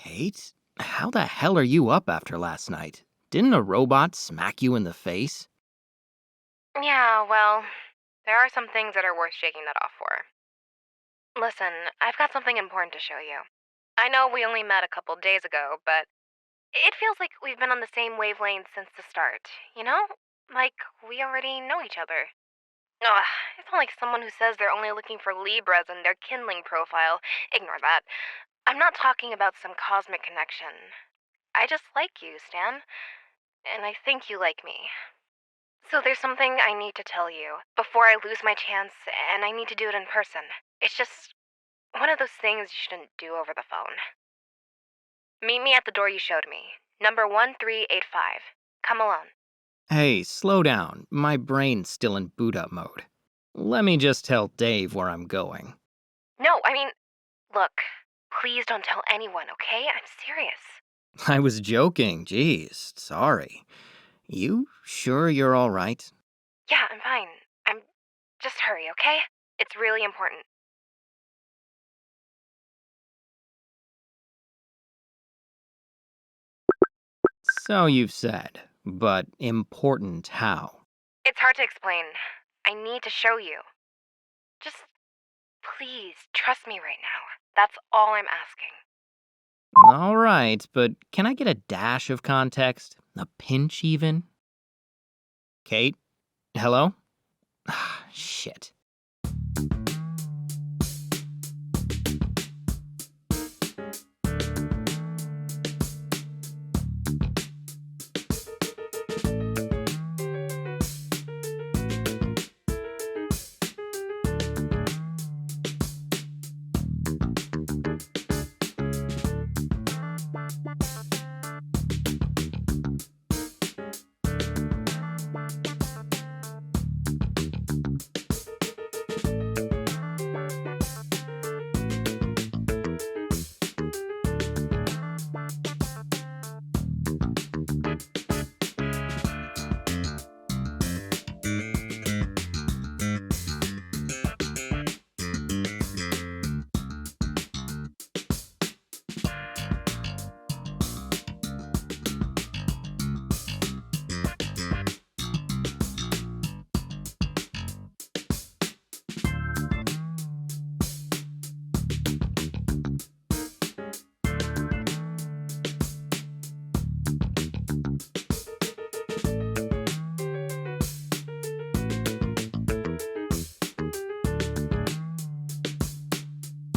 Kate, how the hell are you up after last night? Didn't a robot smack you in the face? Yeah, well, there are some things that are worth shaking that off for. Listen, I've got something important to show you. I know we only met a couple days ago, but it feels like we've been on the same wavelength since the start, you know? Like we already know each other. Ugh, it's not like someone who says they're only looking for Libras in their kindling profile. Ignore that. I'm not talking about some cosmic connection. I just like you, Stan, and I think you like me. So there's something I need to tell you before I lose my chance, and I need to do it in person. It's just one of those things you shouldn't do over the phone. Meet me at the door you showed me, number 1385. Come alone. Hey, slow down. My brain's still in boot up mode. Let me just tell Dave where I'm going. No, I mean, look, please don't tell anyone, okay? I'm serious. I was joking, jeez, sorry. You sure you're alright? Yeah, I'm fine. Just hurry, okay? It's really important. So you've said, but important how? It's hard to explain. I need to show you. Just please trust me right now. That's all I'm asking. Alright, but can I get a dash of context? A pinch even? Kate? Hello? Shit.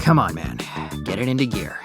Come on, man. Get it into gear.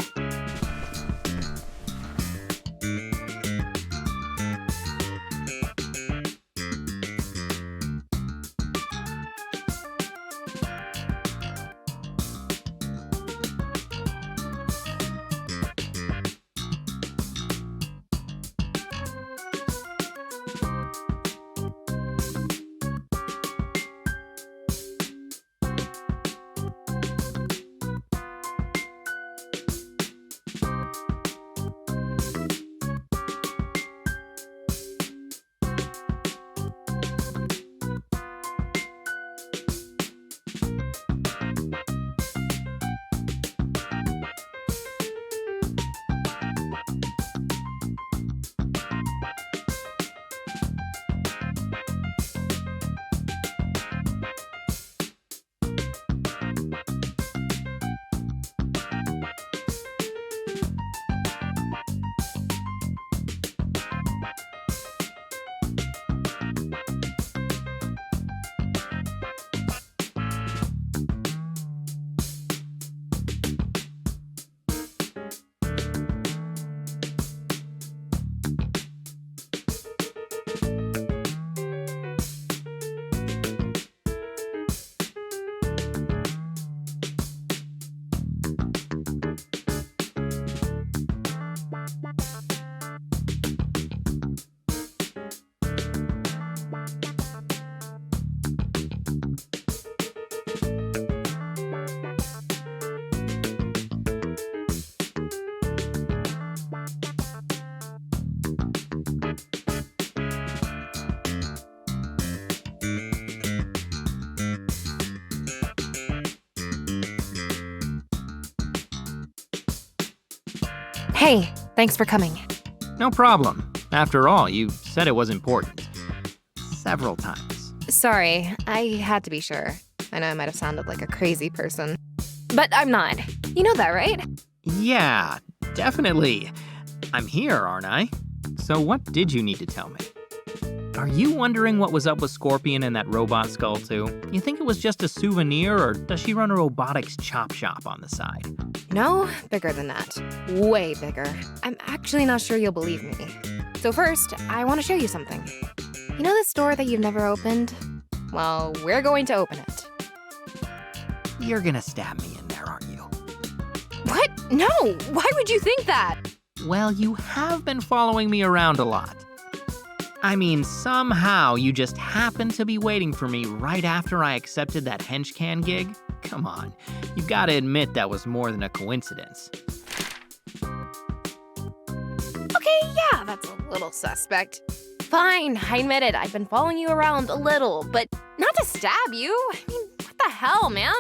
Hey, thanks for coming. No problem. After all, you said it was important. Several times. Sorry, I had to be sure. I know I might have sounded like a crazy person. But I'm not. You know that, right? Yeah, definitely. I'm here, aren't I? So what did you need to tell me? Are you wondering what was up with Scorpion and that robot skull too? You think it was just a souvenir, or does she run a robotics chop shop on the side? No, bigger than that. Way bigger. I'm actually not sure you'll believe me. So first, I want to show you something. You know this store that you've never opened? Well, we're going to open it. You're gonna stab me in there, aren't you? What? No! Why would you think that? Well, you have been following me around a lot. I mean, somehow you just happened to be waiting for me right after I accepted that henchcan gig? Come on, you've gotta admit that was more than a coincidence. Okay, yeah, that's a little suspect. Fine, I admit it. I've been following you around a little, but not to stab you. I mean, what the hell, man?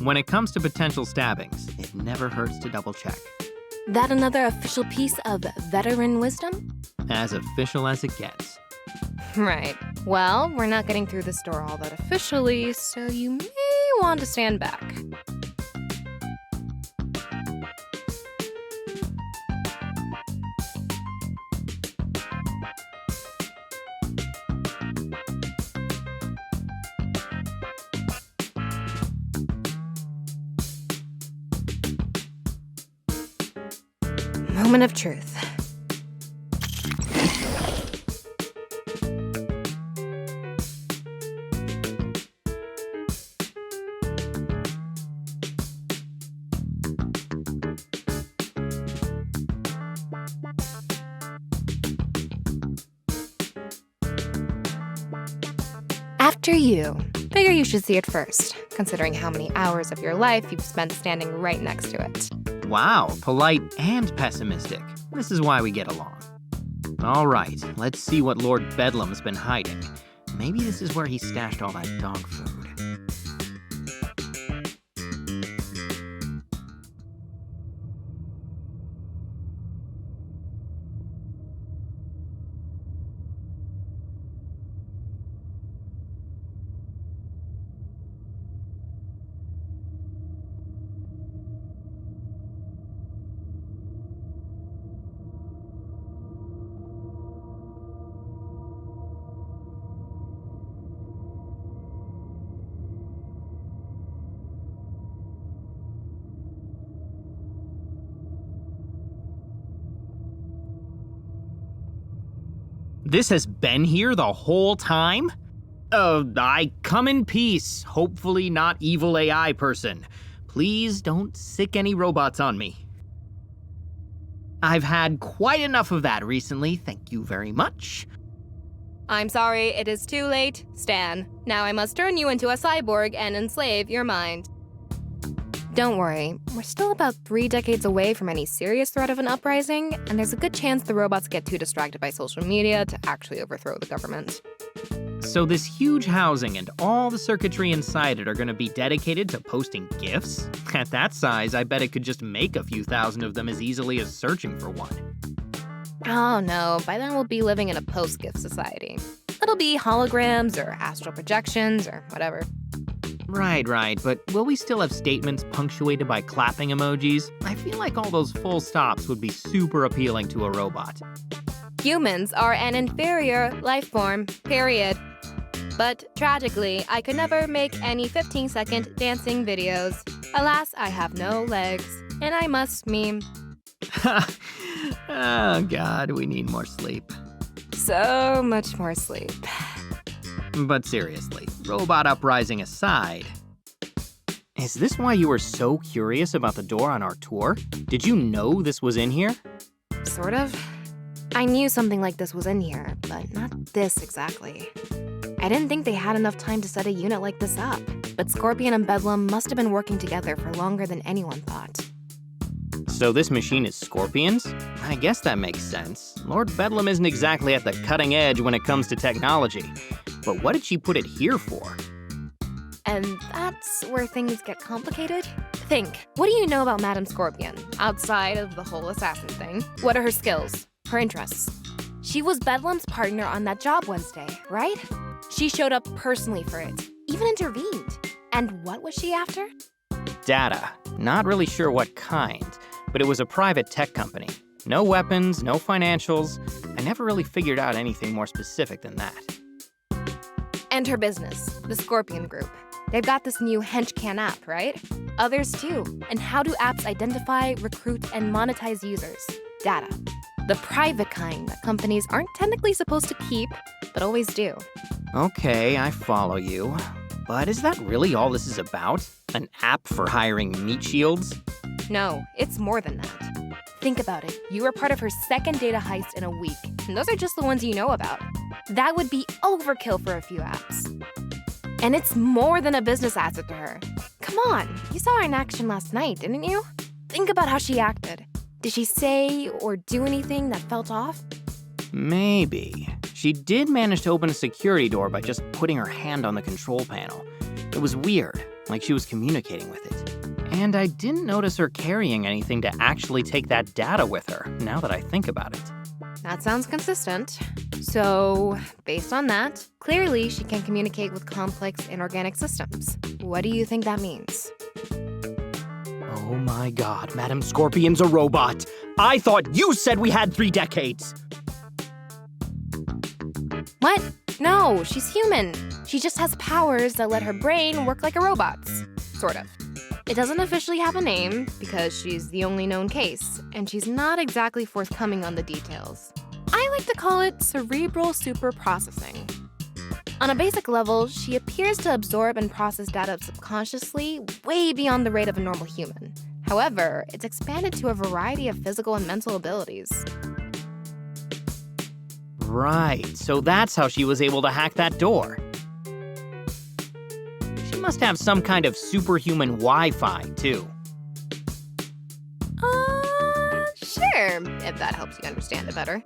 When it comes to potential stabbings, it never hurts to double check. That another official piece of veteran wisdom? As official as it gets. Right. Well, we're not getting through this door all that officially, so you may want to stand back. Moment of truth. After you. Figure you should see it first, considering how many hours of your life you've spent standing right next to it. Wow, polite and pessimistic. This is why we get along. All right, let's see what Lord Bedlam's been hiding. Maybe this is where he stashed all that dog food. This has been here the whole time? I come in peace, hopefully not evil AI person. Please don't sick any robots on me. I've had quite enough of that recently, thank you very much. I'm sorry, it is too late, Stan. Now I must turn you into a cyborg and enslave your mind. Don't worry, we're still about 3 decades away from any serious threat of an uprising, and there's a good chance the robots get too distracted by social media to actually overthrow the government. So this huge housing and all the circuitry inside it are gonna be dedicated to posting GIFs? At that size, I bet it could just make a few thousand of them as easily as searching for one. Oh no, by then we'll be living in a post-GIF society. It'll be holograms or astral projections or whatever. Right, but will we still have statements punctuated by clapping emojis? I feel like all those full stops would be super appealing to a robot. Humans are an inferior life form, period. But tragically, I could never make any 15-second dancing videos. Alas, I have no legs, and I must meme. Oh god, we need more sleep. So much more sleep. But seriously, robot uprising aside, is this why you were so curious about the door on our tour? Did you know this was in here? Sort of. I knew something like this was in here, but not this exactly. I didn't think they had enough time to set a unit like this up, but Scorpion and Bedlam must have been working together for longer than anyone thought. So this machine is Scorpion's? I guess that makes sense. Lord Bedlam isn't exactly at the cutting edge when it comes to technology. But what did she put it here for? And that's where things get complicated. Think, what do you know about Madame Scorpion, outside of the whole assassin thing? What are her skills? Her interests? She was Bedlam's partner on that job Wednesday, right? She showed up personally for it, even intervened. And what was she after? Data. Not really sure what kind, but it was a private tech company. No weapons, no financials. I never really figured out anything more specific than that. And her business, the Scorpion Group. They've got this new Henchman app, right? Others too. And how do apps identify, recruit, and monetize users? Data. The private kind that companies aren't technically supposed to keep, but always do. Okay, I follow you. But is that really all this is about? An app for hiring meat shields? No, it's more than that. Think about it. You were part of her second data heist in a week, and those are just the ones you know about. That would be overkill for a few apps. And it's more than a business asset to her. Come on, you saw her in action last night, didn't you? Think about how she acted. Did she say or do anything that felt off? Maybe. She did manage to open a security door by just putting her hand on the control panel. It was weird, like she was communicating with it. And I didn't notice her carrying anything to actually take that data with her, now that I think about it. That sounds consistent. So, based on that, clearly she can communicate with complex inorganic systems. What do you think that means? Oh my god, Madame Scorpion's a robot! I thought you said we had 3 decades! What? No, she's human. She just has powers that let her brain work like a robot's. Sort of. It doesn't officially have a name because she's the only known case, and she's not exactly forthcoming on the details. I like to call it cerebral superprocessing. On a basic level, she appears to absorb and process data subconsciously, way beyond the rate of a normal human. However, it's expanded to a variety of physical and mental abilities. Right, so that's how she was able to hack that door. She must have some kind of superhuman Wi-Fi, too. Sure, if that helps you understand it better.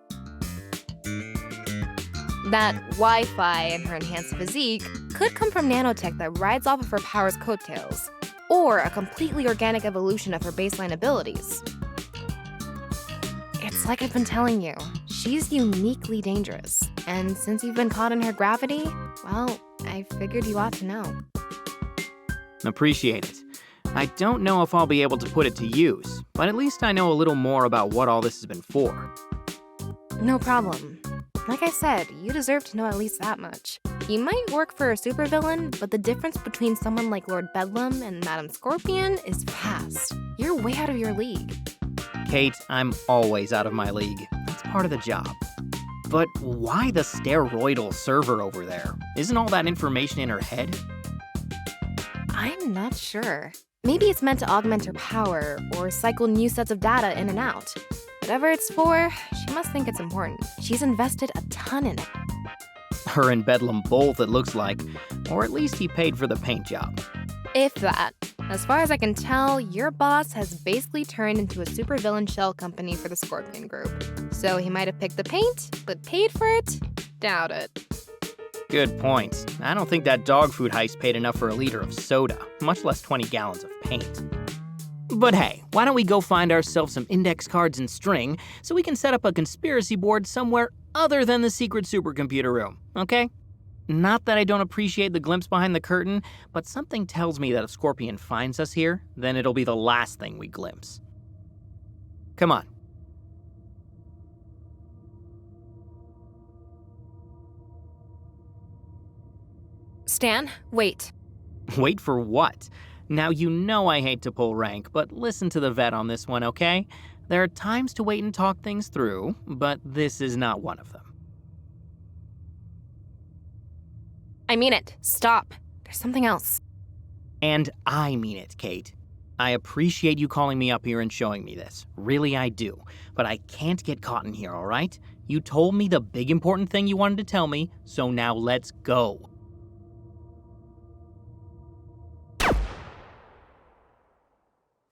That Wi-Fi and her enhanced physique could come from nanotech that rides off of her power's coattails, or a completely organic evolution of her baseline abilities. It's like I've been telling you, she's uniquely dangerous, and since you've been caught in her gravity, well, I figured you ought to know. Appreciate it. I don't know if I'll be able to put it to use, but at least I know a little more about what all this has been for. No problem. Like I said, you deserve to know at least that much. You might work for a supervillain, but the difference between someone like Lord Bedlam and Madame Scorpion is vast. You're way out of your league. Kate, I'm always out of my league. That's part of the job. But why the steroidal server over there? Isn't all that information in her head? I'm not sure. Maybe it's meant to augment her power or cycle new sets of data in and out. Whatever it's for, she must think it's important. She's invested a ton in it. Her and Bedlam both, it looks like. Or at least he paid for the paint job. If that. As far as I can tell, your boss has basically turned into a supervillain shell company for the Scorpion Group. So he might have picked the paint, but paid for it? Doubt it. Good point. I don't think that dog food heist paid enough for a liter of soda, much less 20 gallons of paint. But hey, why don't we go find ourselves some index cards and string so we can set up a conspiracy board somewhere other than the secret supercomputer room, okay? Not that I don't appreciate the glimpse behind the curtain, but something tells me that if Scorpion finds us here, then it'll be the last thing we glimpse. Come on. Stan, wait. Wait for what? Now, you know I hate to pull rank, but listen to the vet on this one, okay? There are times to wait and talk things through, but this is not one of them. I mean it. Stop. There's something else. And I mean it, Kate. I appreciate you calling me up here and showing me this. Really, I do. But I can't get caught in here, all right? You told me the big important thing you wanted to tell me, so now let's go.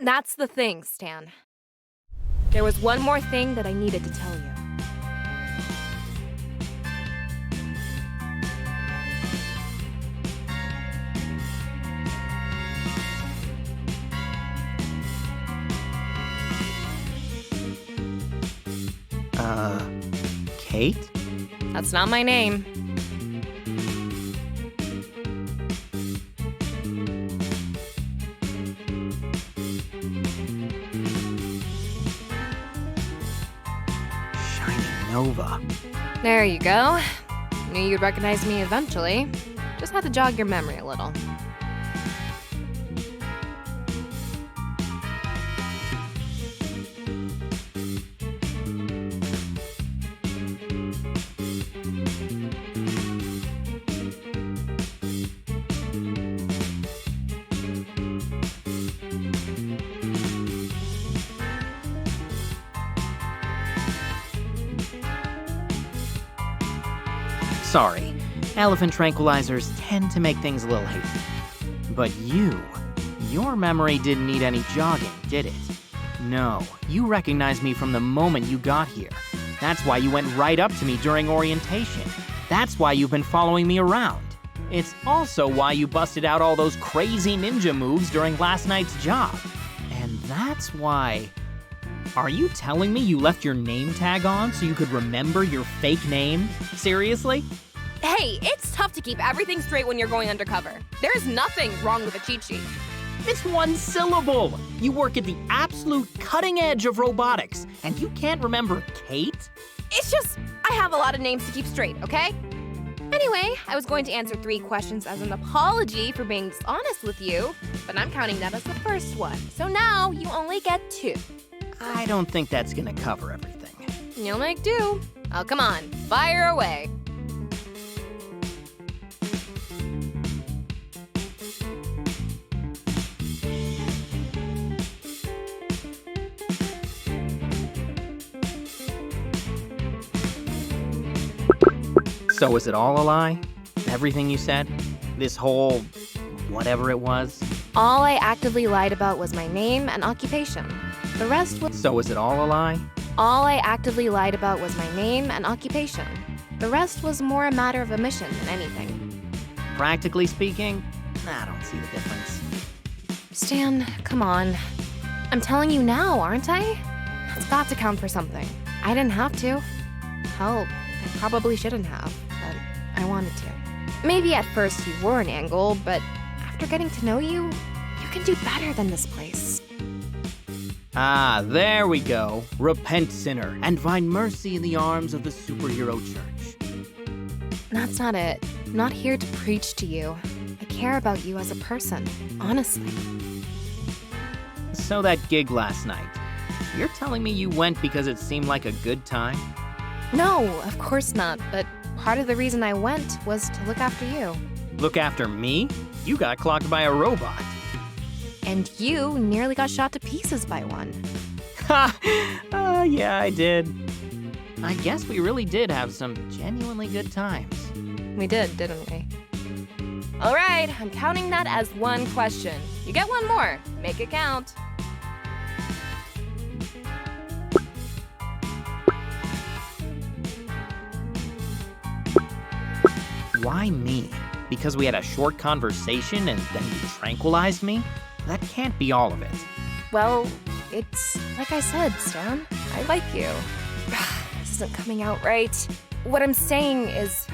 That's the thing, Stan. There was one more thing that I needed to tell you. Kate? That's not my name. Shining Nova. There you go. Knew you'd recognize me eventually. Just had to jog your memory a little. Sorry, elephant tranquilizers tend to make things a little hasty. But your memory didn't need any jogging, did it? No, you recognized me from the moment you got here. That's why you went right up to me during orientation. That's why you've been following me around. It's also why you busted out all those crazy ninja moves during last night's job. And that's why... Are you telling me you left your name tag on so you could remember your fake name? Seriously? Hey, it's tough to keep everything straight when you're going undercover. There's nothing wrong with a cheat sheet. It's one syllable. You work at the absolute cutting edge of robotics, and you can't remember Kate? It's just, I have a lot of names to keep straight, okay? Anyway, I was going to answer 3 questions as an apology for being dishonest with you, but I'm counting that as the first one. So now you only get 2. I don't think that's gonna cover everything. You'll make do. Oh, come on, fire away. So is it all a lie? Everything you said? This whole whatever it was? All I actively lied about was my name and occupation. The rest was... So is it all a lie? All I actively lied about was my name and occupation. The rest was more a matter of omission than anything. Practically speaking, I don't see the difference. Stan, come on. I'm telling you now, aren't I? That's got to count for something. I didn't have to. Hell, I probably shouldn't have, but I wanted to. Maybe at first you were an angle, but after getting to know you, you can do better than this place. Ah, there we go. Repent, sinner, and find mercy in the arms of the superhero church. That's not it. I'm not here to preach to you. I care about you as a person, honestly. So that gig last night, you're telling me you went because it seemed like a good time? No, of course not, but part of the reason I went was to look after you. Look after me? You got clocked by a robot. And you nearly got shot to pieces by one. Ha! Yeah, I did. I guess we really did have some genuinely good times. We did, didn't we? All right, I'm counting that as 1 question. You get 1 more. Make it count. Why me? Because we had a short conversation and then you tranquilized me? That can't be all of it. Well, it's like I said, Stan. I like you. This isn't coming out right. What I'm saying is...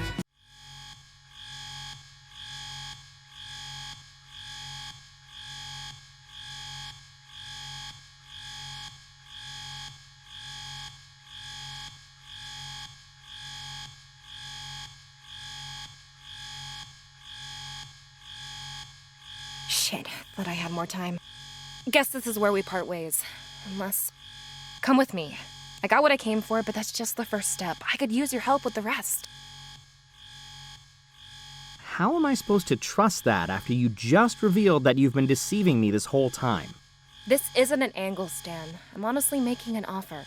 Shit, thought I had more time. Guess this is where we part ways. Unless... Come with me. I got what I came for, but that's just the first step. I could use your help with the rest. How am I supposed to trust that after you just revealed that you've been deceiving me this whole time? This isn't an angle, Stan. I'm honestly making an offer.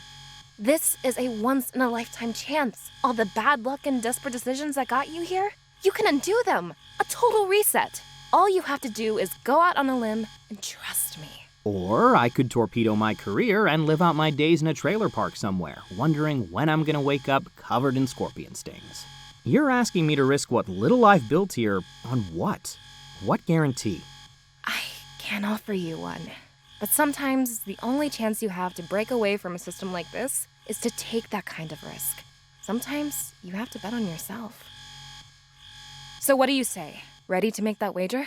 This is a once-in-a-lifetime chance. All the bad luck and desperate decisions that got you here, you can undo them. A total reset. All you have to do is go out on a limb and trust me. Or I could torpedo my career and live out my days in a trailer park somewhere, wondering when I'm gonna wake up covered in scorpion stings. You're asking me to risk what little I've built here on what? What guarantee? I can't offer you one. But sometimes the only chance you have to break away from a system like this is to take that kind of risk. Sometimes you have to bet on yourself. So what do you say? Ready to make that wager?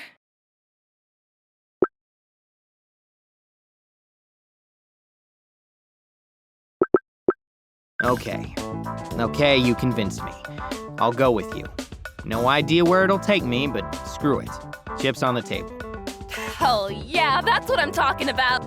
Okay, you convinced me. I'll go with you. No idea where it'll take me, but screw it. Chips on the table. Hell yeah, that's what I'm talking about!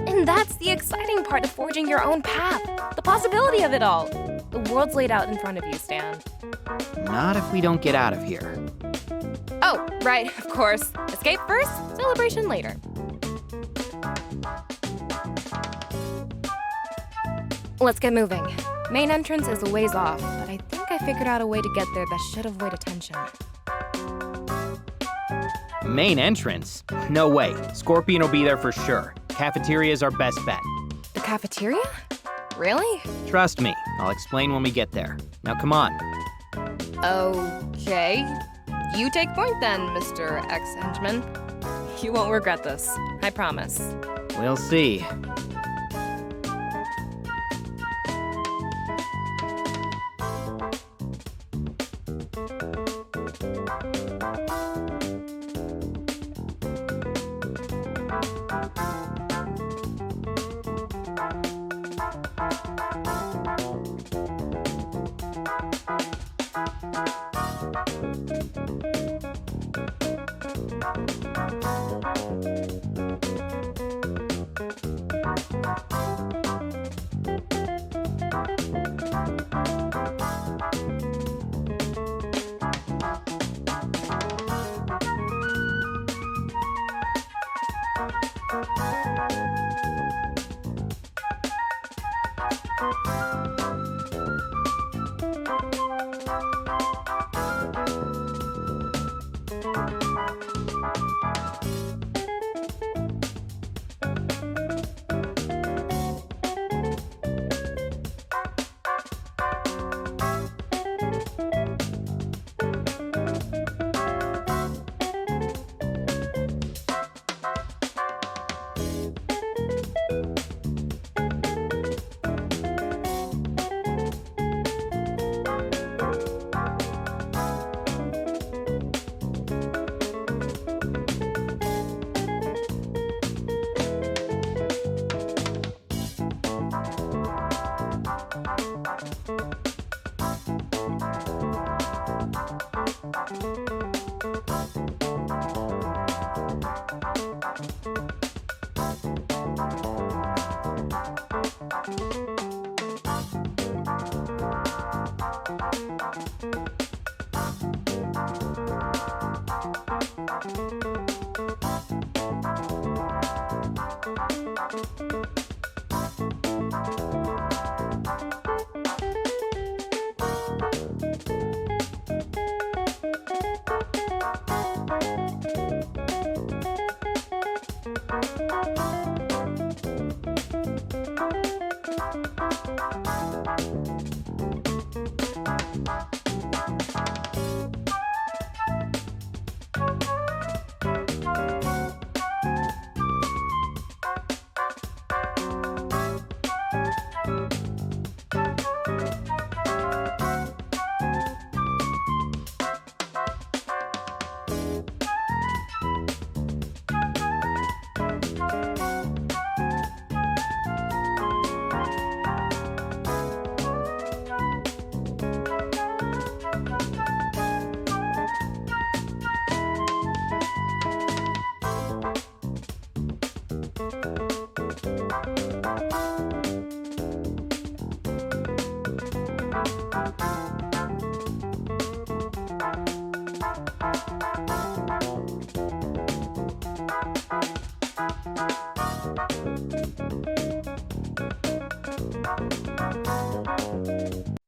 And that's the exciting part of forging your own path. The possibility of it all. The world's laid out in front of you, Stan. Not if we don't get out of here. Oh, right, of course. Escape first, celebration later. Let's get moving. Main entrance is a ways off, but I think I figured out a way to get there that should avoid attention. Main entrance? No way. Scorpion will be there for sure. Cafeteria is our best bet. The cafeteria? Really? Trust me, I'll explain when we get there. Now come on. Okay. You take point then, Mr. Ex-Henchman. You won't regret this. I promise. We'll see.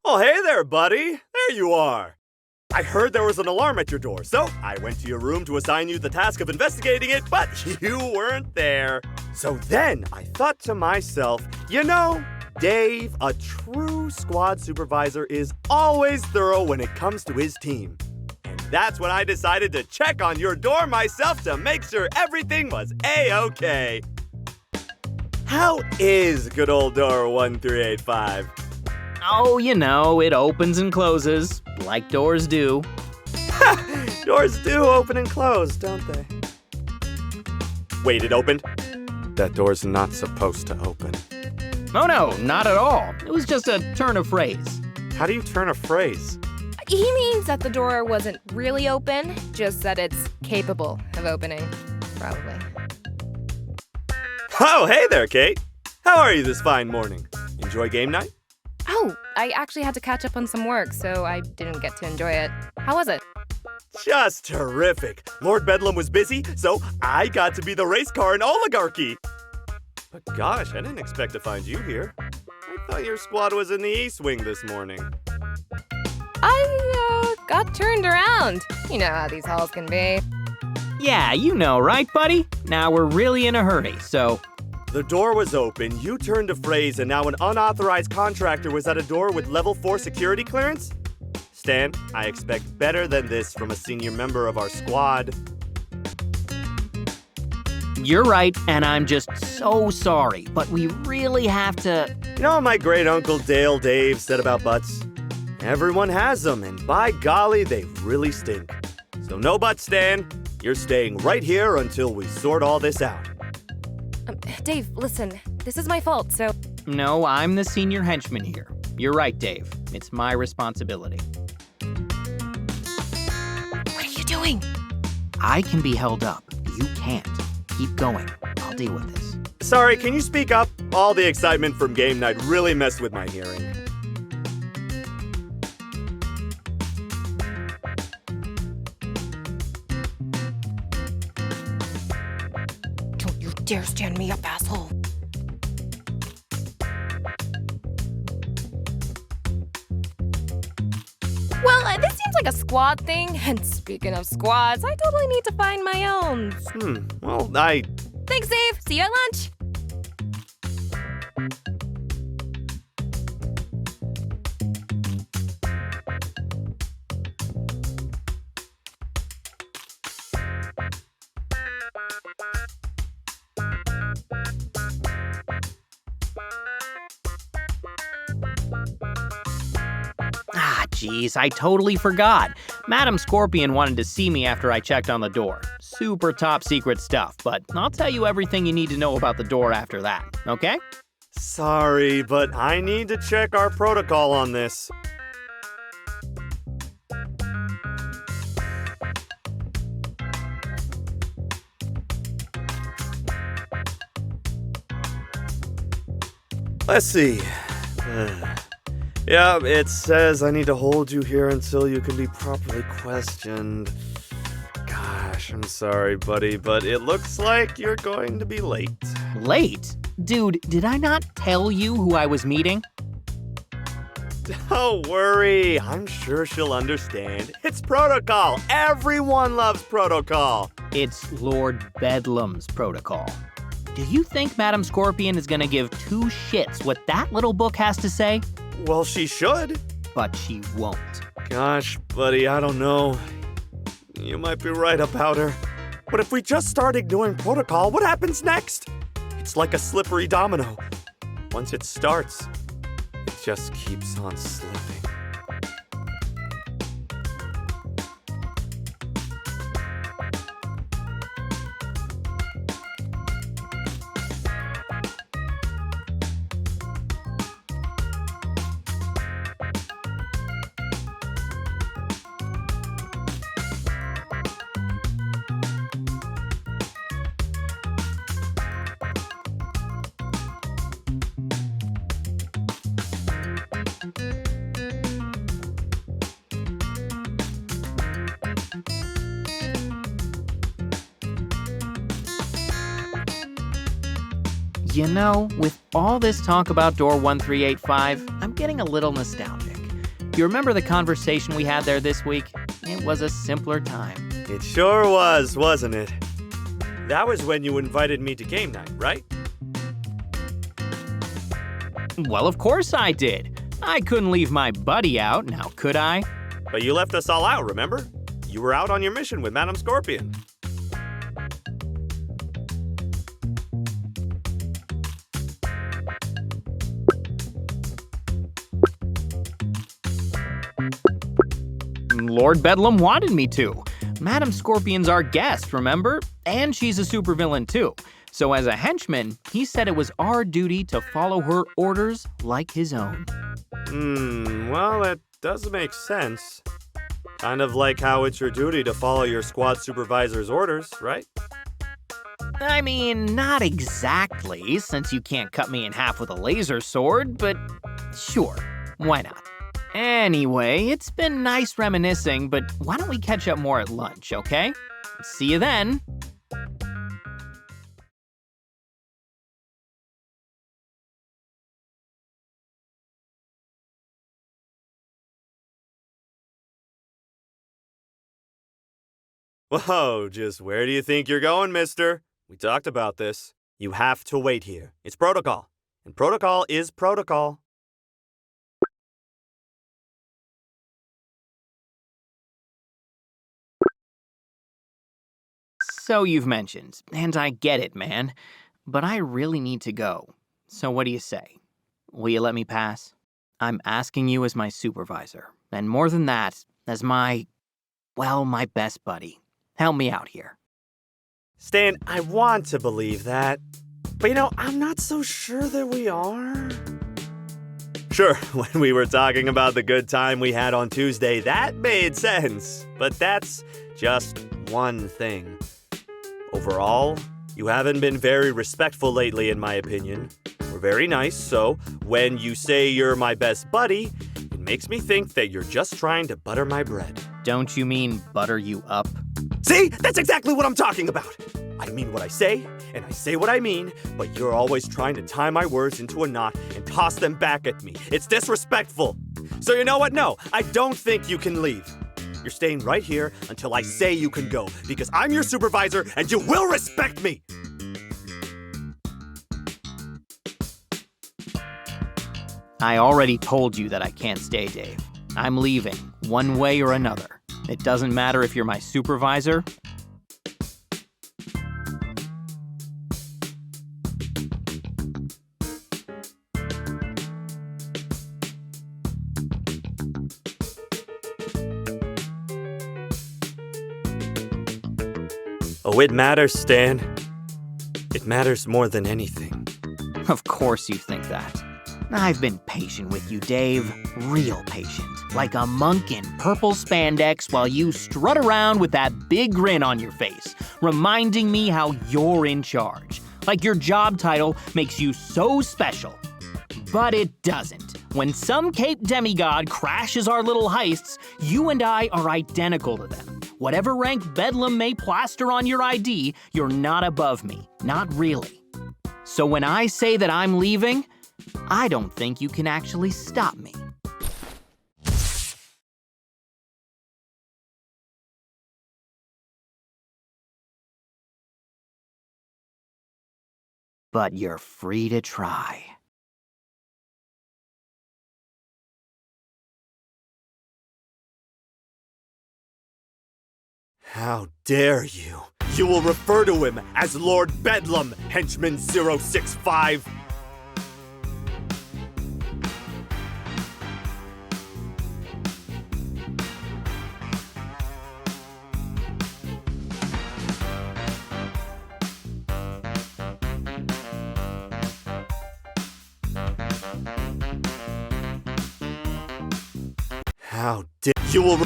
Oh, hey there, buddy. There you are. I heard there was an alarm at your door, so I went to your room to assign you the task of investigating it, but you weren't there. So then I thought to myself, you know, Dave, a true squad supervisor, is always thorough when it comes to his team. And that's when I decided to check on your door myself to make sure everything was A-okay. How is good old door 1385? Oh, you know, it opens and closes, like doors do. Doors do open and close, don't they? Wait, it opened? That door's not supposed to open. Oh no, not at all. It was just a turn of phrase. How do you turn a phrase? He means that the door wasn't really open, just that it's capable of opening. Probably. Oh, hey there, Kate. How are you this fine morning? Enjoy game night? Oh, I actually had to catch up on some work, so I didn't get to enjoy it. How was it? Just terrific. Lord Bedlam was busy, so I got to be the race car in Oligarchy. But gosh, I didn't expect to find you here. I thought your squad was in the East Wing this morning. I got turned around. You know how these halls can be. Yeah, you know, right, buddy? Now we're really in a hurry, so... The door was open, you turned a phrase, and now an unauthorized contractor was at a door with level 4 security clearance? Stan, I expect better than this from a senior member of our squad. You're right, and I'm just so sorry, but we really have to... You know what my great uncle Dale Dave said about butts? Everyone has them, and by golly, they really stink. So no butts, Stan. You're staying right here until we sort all this out. Dave, listen, this is my fault, so... No, I'm the senior henchman here. You're right, Dave. It's my responsibility. What are you doing? I can be held up. You can't. Keep going. I'll deal with this. Sorry, can you speak up? All the excitement from game night really messed with my hearing. Don't you dare stand me up, asshole. Well, this seems like a squad thing, and speaking of squads, I totally need to find my own. Well, Thanks, Dave. See you at lunch. Ah, jeez, I totally forgot. Madam Scorpion wanted to see me after I checked on the door. Super top secret stuff, but I'll tell you everything you need to know about the door after that, okay? sorry, but I need to check our protocol on this. Let's see. Yeah, it says I need to hold you here until you can be properly questioned. Gosh, I'm sorry, buddy, but it looks like you're going to be late. Late? Dude, did I not tell you who I was meeting? Don't worry, I'm sure she'll understand. It's protocol. Everyone loves protocol. It's Lord Bedlam's protocol. Do you think Madam Scorpion is gonna give two shits what that little book has to say? Well, she should. But she won't. Gosh, buddy, I don't know. You might be right about her. But if we just start ignoring protocol, what happens next? It's like a slippery domino. Once it starts, it just keeps on slipping. You know, with all this talk about door 1385, I'm getting a little nostalgic. You remember the conversation we had there this week? it was a simpler time. It sure was, wasn't it? That was when you invited me to game night, right? Well, of course I did. I couldn't leave my buddy out, now could I? But you left us all out, remember? You were out on your mission with Madame Scorpion. Lord Bedlam wanted me to. Madame Scorpion's our guest, remember? And she's a supervillain too. So as a henchman, he said it was our duty to follow her orders like his own. Well, that does make sense. Kind of like how it's your duty to follow your squad supervisor's orders, right? I mean, not exactly, since you can't cut me in half with a laser sword, but sure, why not? Anyway, it's been nice reminiscing, but why don't we catch up more at lunch, okay? See you then. Whoa, just where do you think you're going, mister? We talked about this. You have to wait here. It's protocol. And protocol is protocol. So you've mentioned, and I get it, man, but I really need to go. So what do you say? Will you let me pass? I'm asking you as my supervisor, and more than that, as my best buddy. Help me out here. Stan, I want to believe that. But I'm not so sure that we are. Sure, when we were talking about the good time we had on Tuesday, that made sense. But that's just one thing. Overall, you haven't been very respectful lately, in my opinion. We're very nice, so when you say you're my best buddy, it makes me think that you're just trying to butter my bread. Don't you mean butter you up? See? That's exactly what I'm talking about. I mean what I say, and I say what I mean, but you're always trying to tie my words into a knot and toss them back at me. It's disrespectful. So you know what? No, I don't think you can leave. You're staying right here until I say you can go, because I'm your supervisor and you will respect me. I already told you that I can't stay, Dave. I'm leaving, one way or another. It doesn't matter if you're my supervisor. Oh, it matters, Stan. It matters more than anything. Of course you think that. I've been patient with you, Dave. Real patient. Like a monk in purple spandex while you strut around with that big grin on your face, reminding me how you're in charge. Like your job title makes you so special. But it doesn't. When some Cape demigod crashes our little heists, you and I are identical to them. Whatever rank Bedlam may plaster on your ID, you're not above me. Not really. So when I say that I'm leaving, I don't think you can actually stop me. But you're free to try. How dare you? You will refer to him as Lord Bedlam, Henchman 065. How dare you will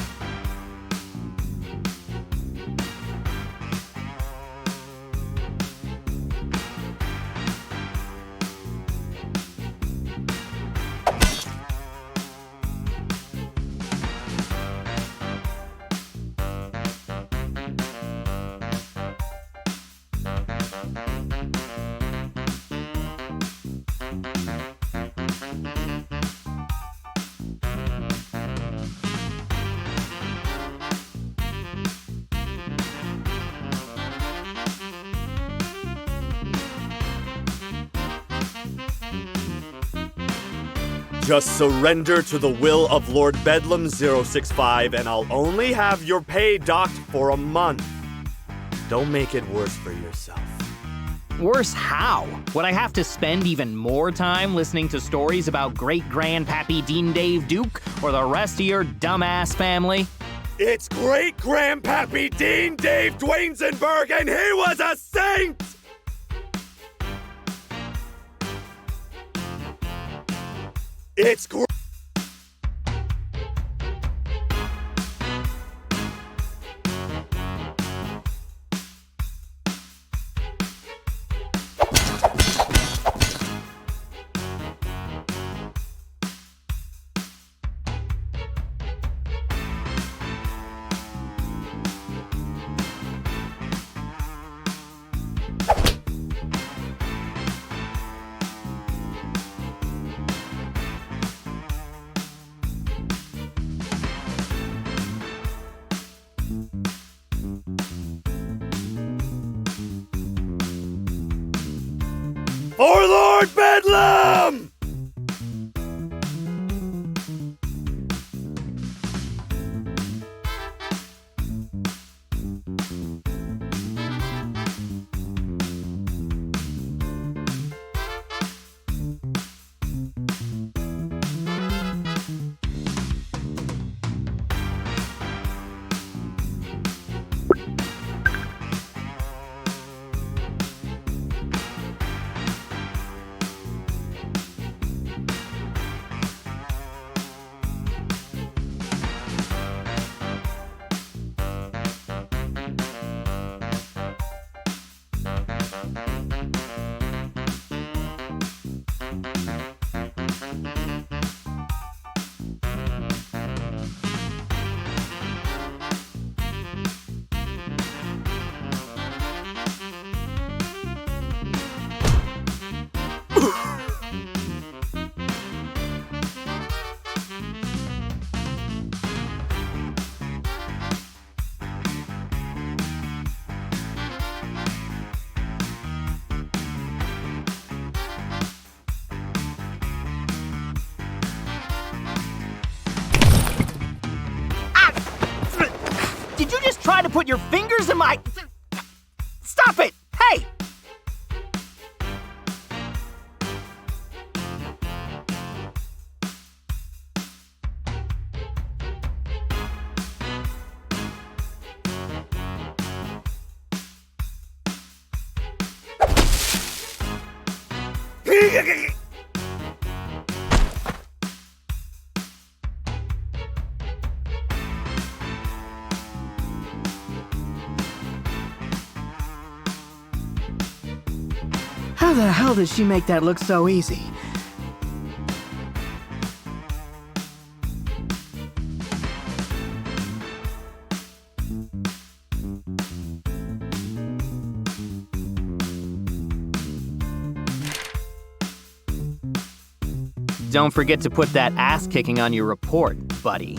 Just surrender to the will of Lord Bedlam 065 and I'll only have your pay docked for a month. Don't make it worse for yourself. Worse how? Would I have to spend even more time listening to stories about great-grandpappy Dean Dave Duke or the rest of your dumbass family? It's great-grandpappy Dean Dave Dwaynesenberg and he was a saint! It's great. For Lord Bedlam! Did you just try to put your fingers in my... Stop it! Hey! How the hell did she make that look so easy? Don't forget to put that ass kicking on your report, buddy.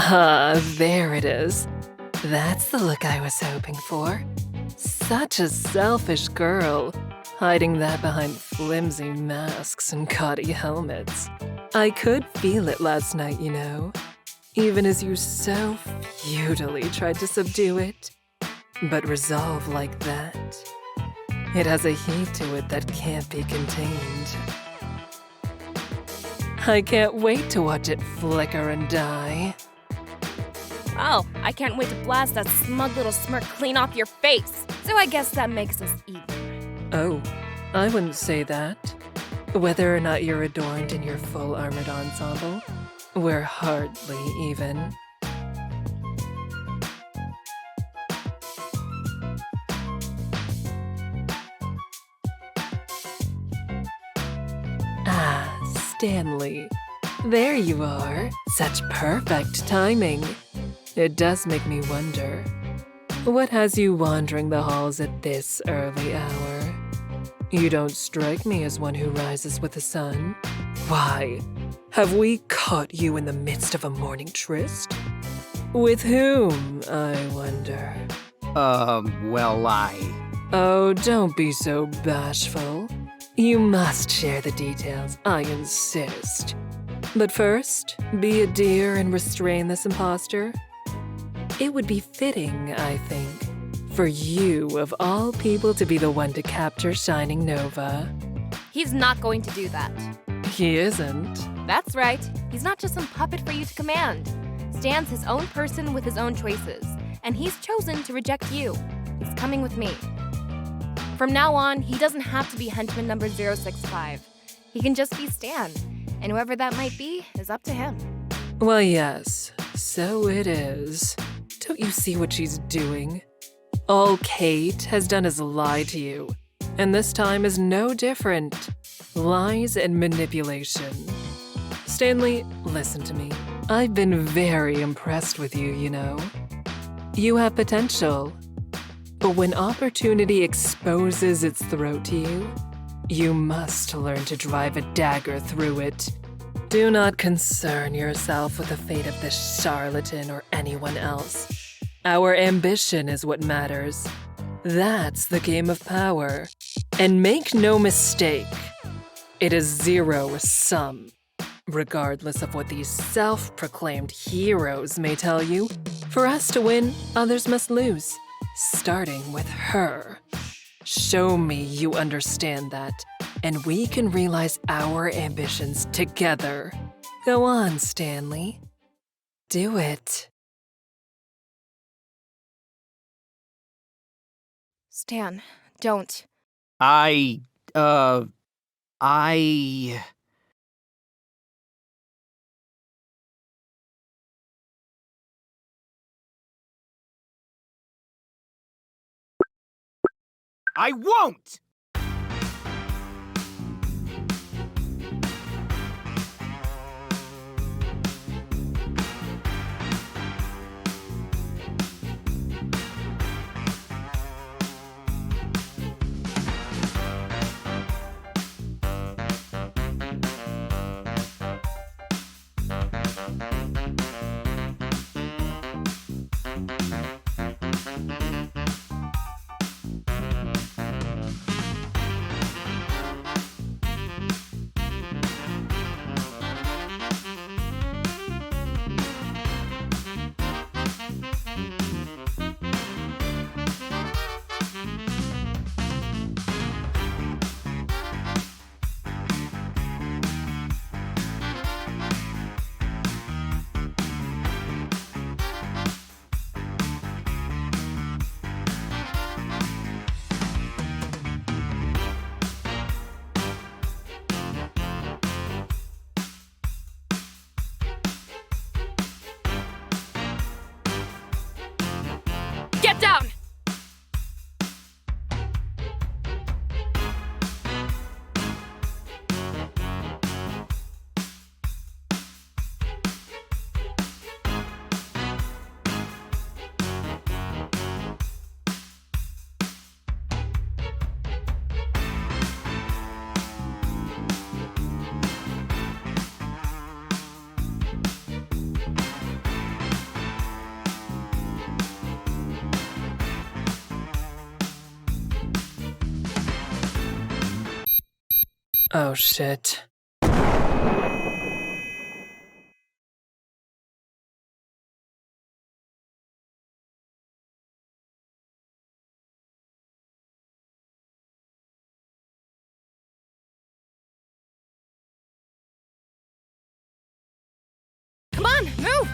Ah, there it is. That's the look I was hoping for. Such a selfish girl, hiding that behind flimsy masks and gaudy helmets. I could feel it last night, you know, even as you so futilely tried to subdue it. But resolve like that, it has a heat to it that can't be contained. I can't wait to watch it flicker and die. Oh, I can't wait to blast that smug little smirk clean off your face. So I guess that makes us even. Oh, I wouldn't say that. Whether or not you're adorned in your full armored ensemble, we're hardly even. Ah, Stanley. There you are. Such perfect timing. It does make me wonder, what has you wandering the halls at this early hour? You don't strike me as one who rises with the sun. Why, have we caught you in the midst of a morning tryst? With whom, I wonder? Well, Oh, don't be so bashful. You must share the details, I insist. But first, be a dear and restrain this impostor. It would be fitting, I think, for you of all people to be the one to capture Shining Nova. He's not going to do that. He isn't. That's right. He's not just some puppet for you to command. Stan's his own person with his own choices, and he's chosen to reject you. He's coming with me. From now on, he doesn't have to be henchman number 065. He can just be Stan, and whoever that might be is up to him. Well, yes, so it is. Don't you see what she's doing? All Kate has done is lie to you, and this time is no different. Lies and manipulation. Stanley, listen to me. I've been very impressed with you, you know. You have potential. But when opportunity exposes its throat to you, you must learn to drive a dagger through it. Do not concern yourself with the fate of this charlatan or anyone else. Our ambition is what matters. That's the game of power. And make no mistake, it is zero-sum. Regardless of what these self-proclaimed heroes may tell you, for us to win, others must lose. Starting with her. Show me you understand that, and we can realize our ambitions together. Go on, Stanley. Do it. Stan, don't. I won't! Oh shit. Come on, move!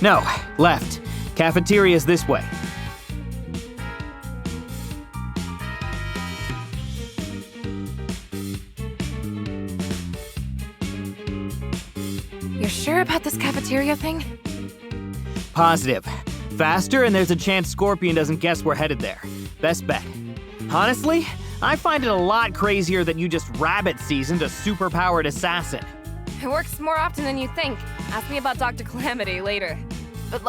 No, left. Cafeteria's this way. You're sure about this cafeteria thing? Positive. Faster, and there's a chance Scorpion doesn't guess we're headed there. Best bet. Honestly, I find it a lot crazier that you just rabbit-seasoned a superpowered assassin. It works more often than you think. Ask me about Dr. Calamity later. But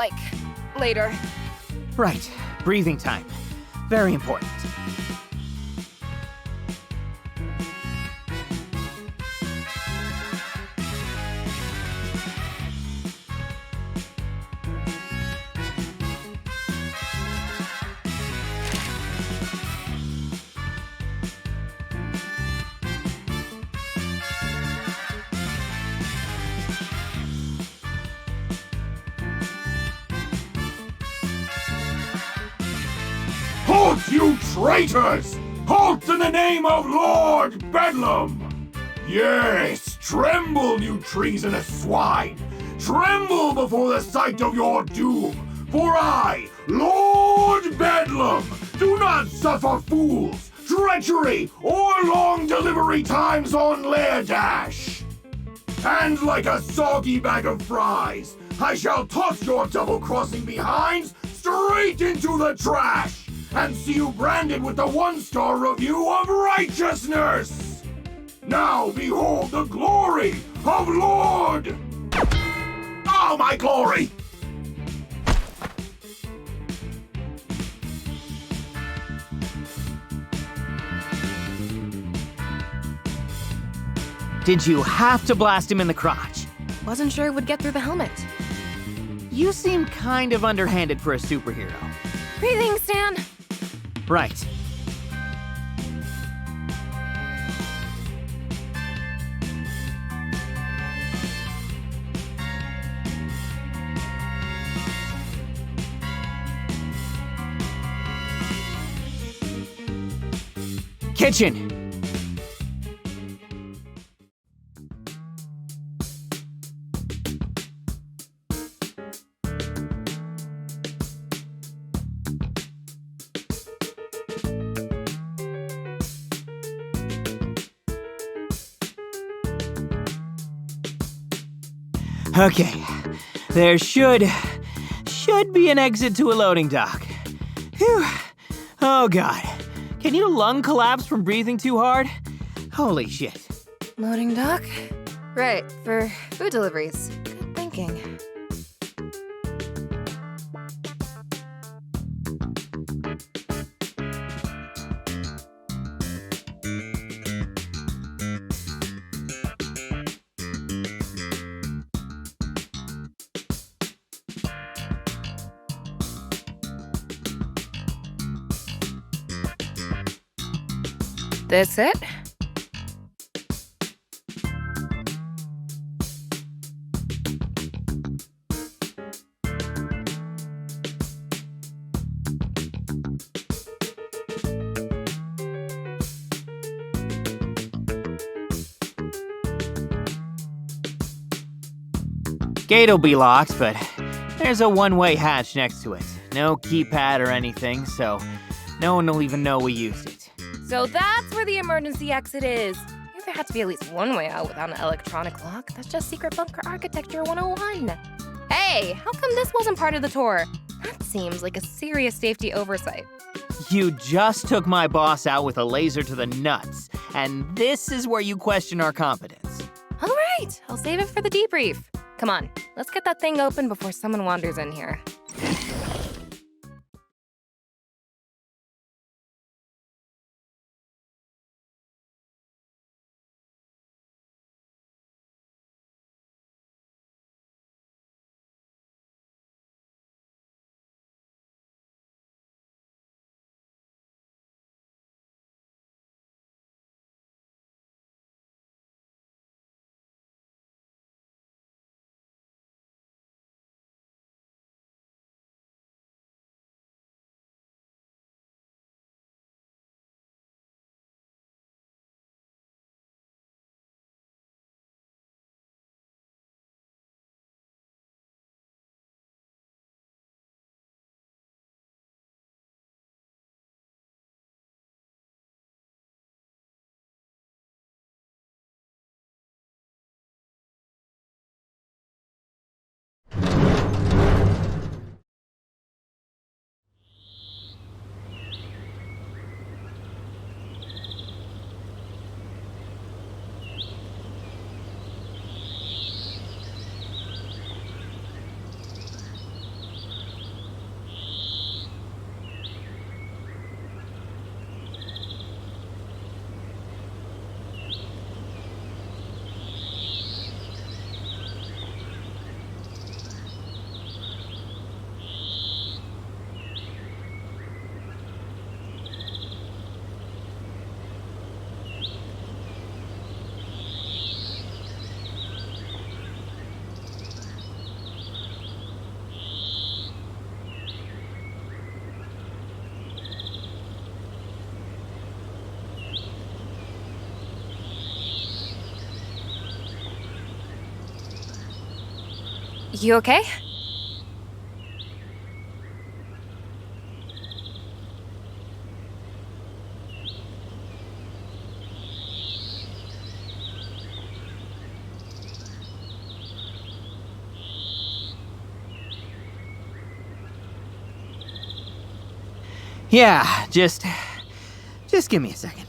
later. Right. Breathing time. Very important. Halt, you traitors! Halt in the name of Lord Bedlam! Yes, tremble, you treasonous swine! Tremble before the sight of your doom! For I, Lord Bedlam, do not suffer fools, treachery, or long delivery times on Lairdash! And like a soggy bag of fries, I shall toss your double-crossing behinds straight into the trash! And see you branded with the one-star review of righteousness! Now behold the glory of Lord! Oh, my glory! Did you have to blast him in the crotch? Wasn't sure it would get through the helmet. You seem kind of underhanded for a superhero. Breathing, Stan! Right. Kitchen! Okay, there should be an exit to a loading dock. Phew. Oh god, can you lung collapse from breathing too hard? Holy shit. Loading dock? Right, for food deliveries. Good thinking. That's it? Gate'll be locked, but there's a one-way hatch next to it. No keypad or anything, so no one will even know we used it. So that's where the emergency exit is. There had to be at least one way out without an electronic lock. That's just secret bunker architecture 101. Hey, how come this wasn't part of the tour? That seems like a serious safety oversight. You just took my boss out with a laser to the nuts, and this is where you question our competence. All right, I'll save it for the debrief. Come on, let's get that thing open before someone wanders in here. You okay? Yeah, just give me a second.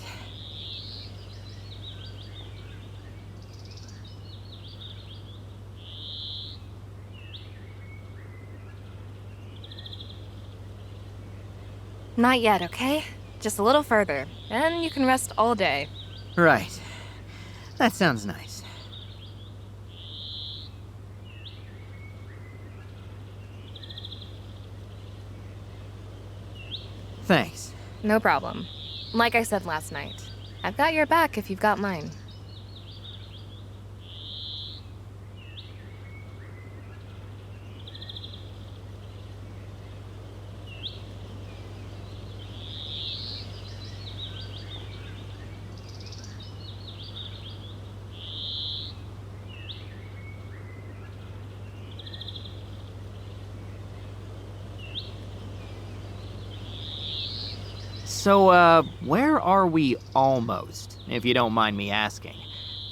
Not yet, okay? Just a little further, and you can rest all day. Right. That sounds nice. Thanks. No problem. Like I said last night, I've got your back if you've got mine. So, where are we almost, if you don't mind me asking?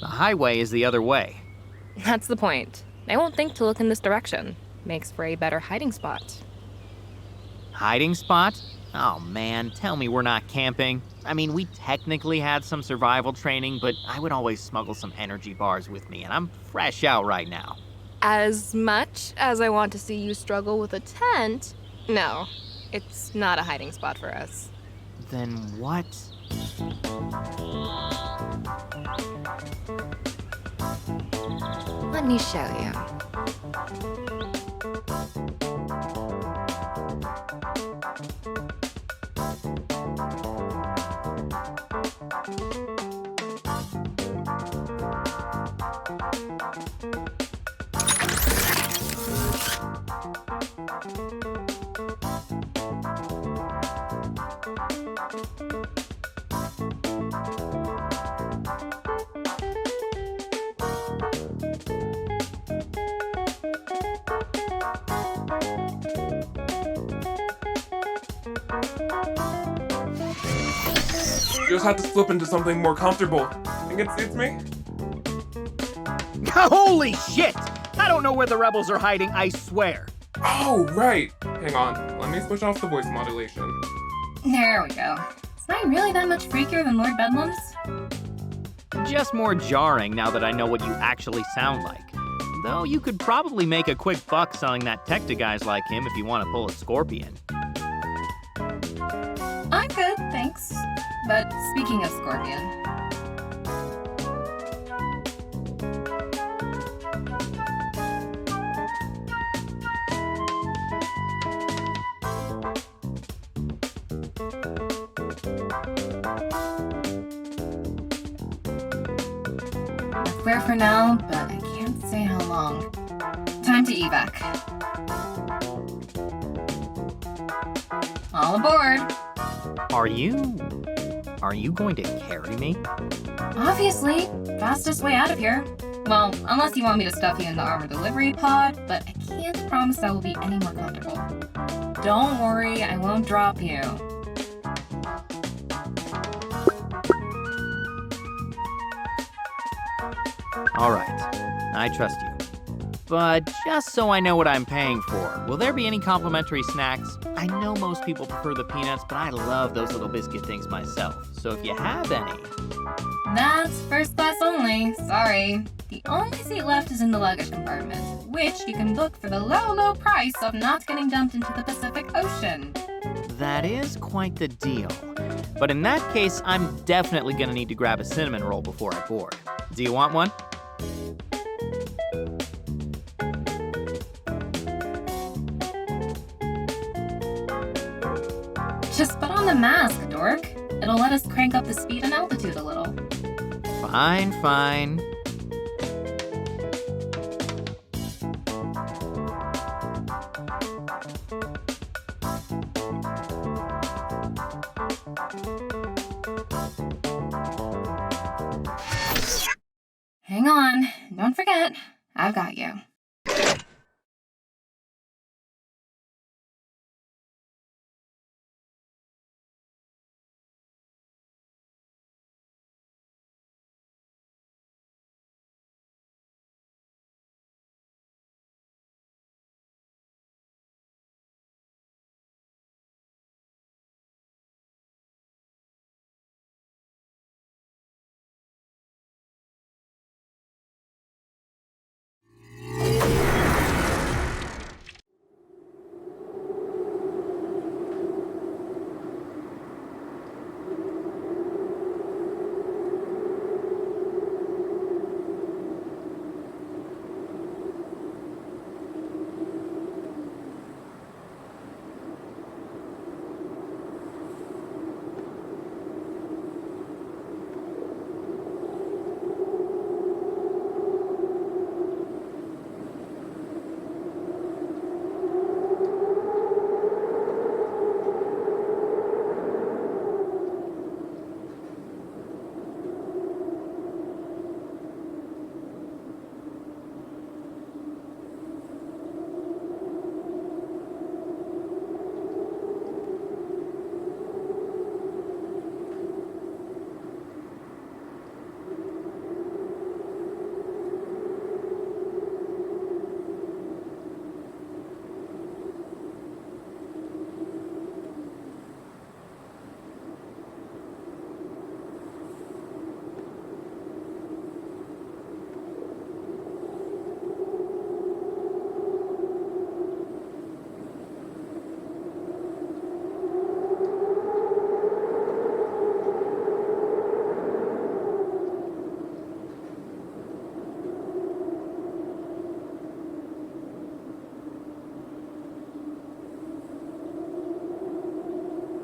The highway is the other way. That's the point. They won't think to look in this direction. Makes for a better hiding spot. Hiding spot? Oh man, tell me we're not camping. I mean, we technically had some survival training, but I would always smuggle some energy bars with me, and I'm fresh out right now. As much as I want to see you struggle with a tent, no, it's not a hiding spot for us. Then what? Let me show you. Just have to slip into something more comfortable. Think it suits me? Holy shit! I don't know where the rebels are hiding, I swear. Oh, right. Hang on, let me switch off the voice modulation. There we go. Is mine really that much freakier than Lord Bedlam's? Just more jarring now that I know what you actually sound like. Though you could probably make a quick buck selling that tech to guys like him if you want to pull a scorpion. I'm good, thanks. But speaking of Scorpion, clear for now, but I can't say how long. Time to evac. All aboard! Are you going to carry me? Obviously, fastest way out of here. Well, unless you want me to stuff you in the armor delivery pod, but I can't promise that will be any more comfortable. Don't worry, I won't drop you. All right, I trust you. But just so I know what I'm paying for, will there be any complimentary snacks? I know most people prefer the peanuts, but I love those little biscuit things myself. So if you have any. That's first class only, sorry. The only seat left is in the luggage compartment, which you can book for the low, low price of not getting dumped into the Pacific Ocean. That is quite the deal. But in that case, I'm definitely gonna need to grab a cinnamon roll before I board. Do you want one? Just put on the mask, dork. It'll let us crank up the speed and altitude a little. Fine. Hang on.